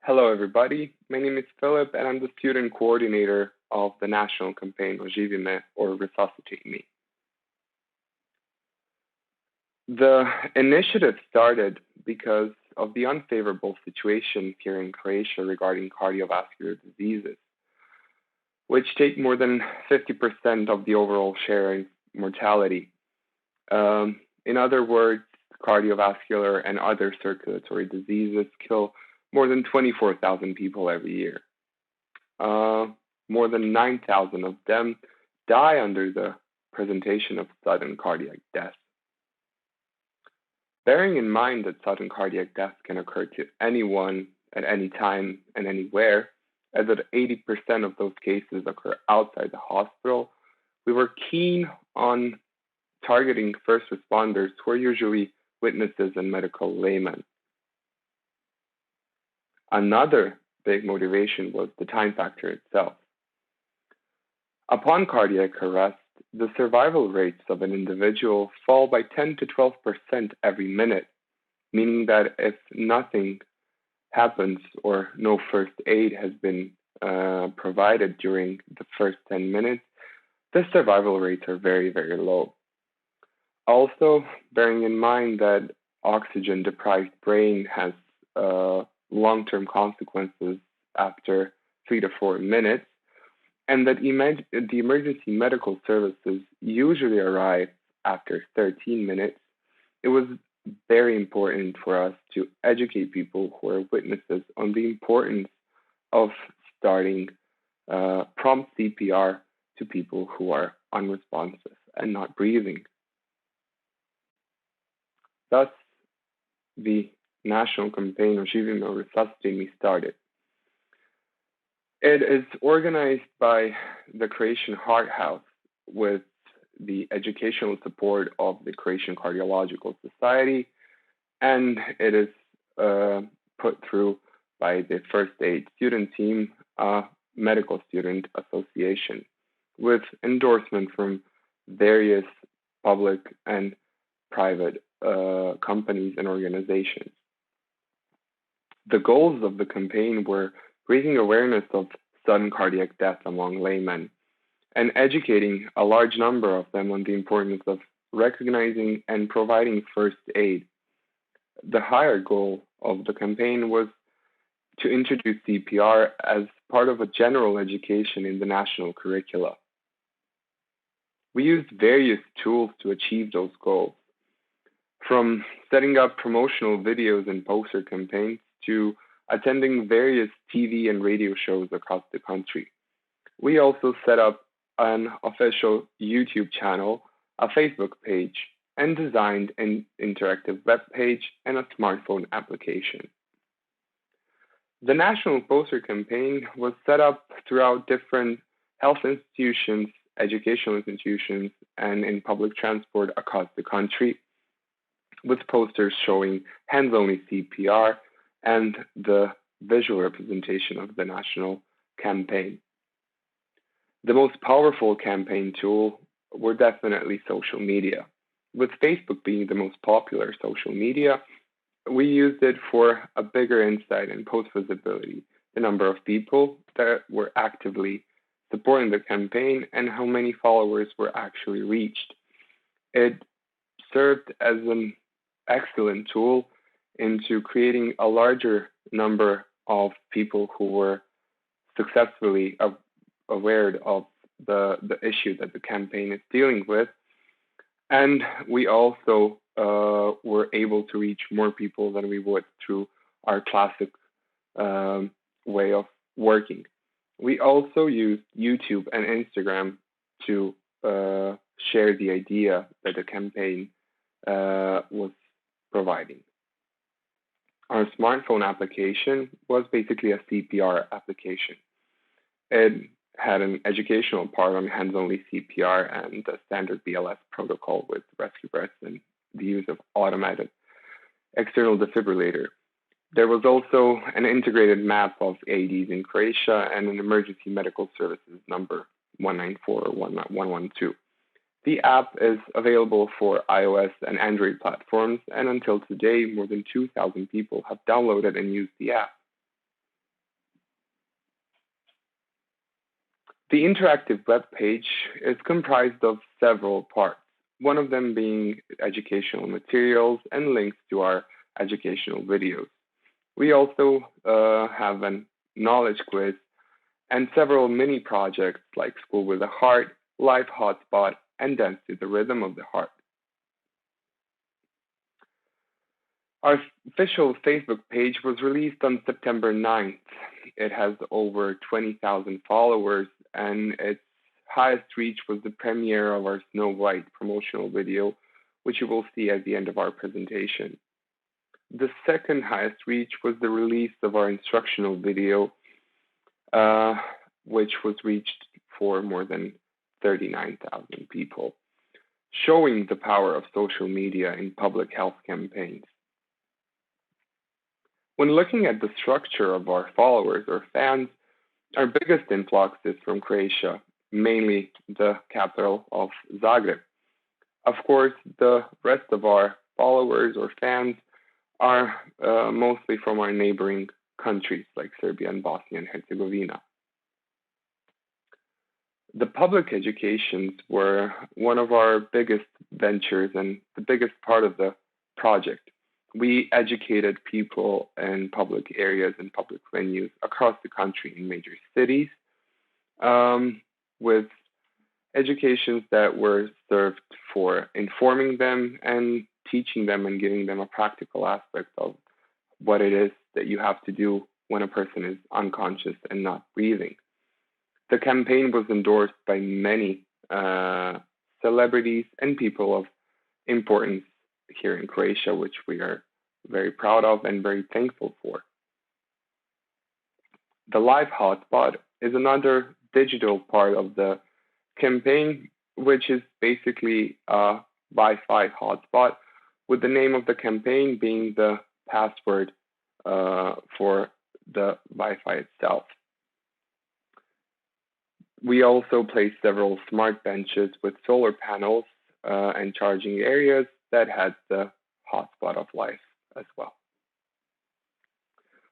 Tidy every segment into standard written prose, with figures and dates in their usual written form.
Hello, everybody. My name is Filip, and I'm the student coordinator of the national campaign OŽIVI ME, or Resuscitate Me. The initiative started because of the unfavorable situation here in Croatia regarding cardiovascular diseases, which take more than 50% of the overall share in mortality. In other words, cardiovascular and other circulatory diseases kill more than 24,000 people every year. More than 9,000 of them die under the presentation of sudden cardiac death. Bearing in mind that sudden cardiac death can occur to anyone at any time and anywhere, as that 80% of those cases occur outside the hospital, we were keen on targeting first responders who are usually witnesses and medical laymen. Another big motivation was the time factor itself. Upon cardiac arrest, the survival rates of an individual fall by 10 to 12% every minute, meaning that if nothing happens or no first aid has been provided during the first 10 minutes, the survival rates are very, very low. Also, bearing in mind that oxygen-deprived brain has long-term consequences after 3 to 4 minutes, and that the emergency medical services usually arrive after 13 minutes, it was very important for us to educate people who are witnesses on the importance of starting prompt CPR to people who are unresponsive and not breathing. Thus, the national campaign OŽIVI ME Resuscitate Me started. It is organized by the Croatian Heart House with the educational support of the Croatian Cardiological Society, and it is put through by the First Aid Student Team, Medical Student Association, with endorsement from various public and private companies and organizations. The goals of the campaign were raising awareness of sudden cardiac death among laymen and educating a large number of them on the importance of recognizing and providing first aid. The higher goal of the campaign was to introduce CPR as part of a general education in the national curricula. We used various tools to achieve those goals, from setting up promotional videos and poster campaigns to attending various TV and radio shows across the country. We also set up an official YouTube channel, a Facebook page, and designed an interactive web page and a smartphone application. The national poster campaign was set up throughout different health institutions, educational institutions, and in public transport across the country, with posters showing hands-only CPR and the visual representation of the national campaign. The most powerful campaign tool were definitely social media. With Facebook being the most popular social media, we used it for a bigger insight and post visibility, the number of people that were actively supporting the campaign and how many followers were actually reached. It served as an excellent tool into creating a larger number of people who were successfully aware of the issue that the campaign is dealing with. And we also were able to reach more people than we would through our classic way of working. We also used YouTube and Instagram to share the idea that the campaign was providing. Our smartphone application was basically a CPR application. It had an educational part on hands-only CPR and the standard BLS protocol with rescue breaths and the use of automated external defibrillator. There was also an integrated map of AEDs in Croatia and an emergency medical services number 194 or 112. The app is available for iOS and Android platforms, and until today, more than 2,000 people have downloaded and used the app. The interactive web page is comprised of several parts, one of them being educational materials and links to our educational videos. We also have a knowledge quiz and several mini projects like School with a Heart, Live Hotspot, and Dance to the Rhythm of the Heart. Our official Facebook page was released on September 9th. It has over 20,000 followers, and its highest reach was the premiere of our Snow White promotional video, which you will see at the end of our presentation. The second highest reach was the release of our instructional video, which was reached for more than 39,000 people, showing the power of social media in public health campaigns. When looking at the structure of our followers or fans, our biggest influx is from Croatia, mainly the capital of Zagreb. Of course, the rest of our followers or fans are mostly from our neighboring countries like Serbia and Bosnia and Herzegovina. The public educations were one of our biggest ventures and the biggest part of the project. We educated people in public areas and public venues across the country in major cities with educations that were served for informing them and teaching them and giving them a practical aspect of what it is that you have to do when a person is unconscious and not breathing. The campaign was endorsed by many celebrities and people of importance here in Croatia, which we are very proud of and very thankful for. The Live Hotspot is another digital part of the campaign, which is basically a Wi-Fi hotspot, with the name of the campaign being the password for the Wi-Fi itself. We also placed several smart benches with solar panels and charging areas that had the hotspot of life as well.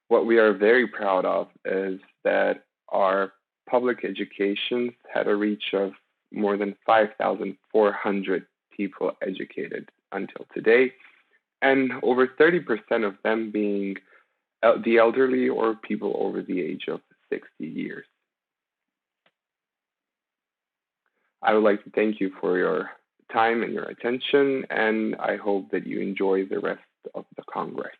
What we are very proud of is that our public educations had a reach of more than 5,400 people educated until today, and over 30% of them being the elderly or people over the age of 60 years. I would like to thank you for your time and your attention, and I hope that you enjoy the rest of the Congress.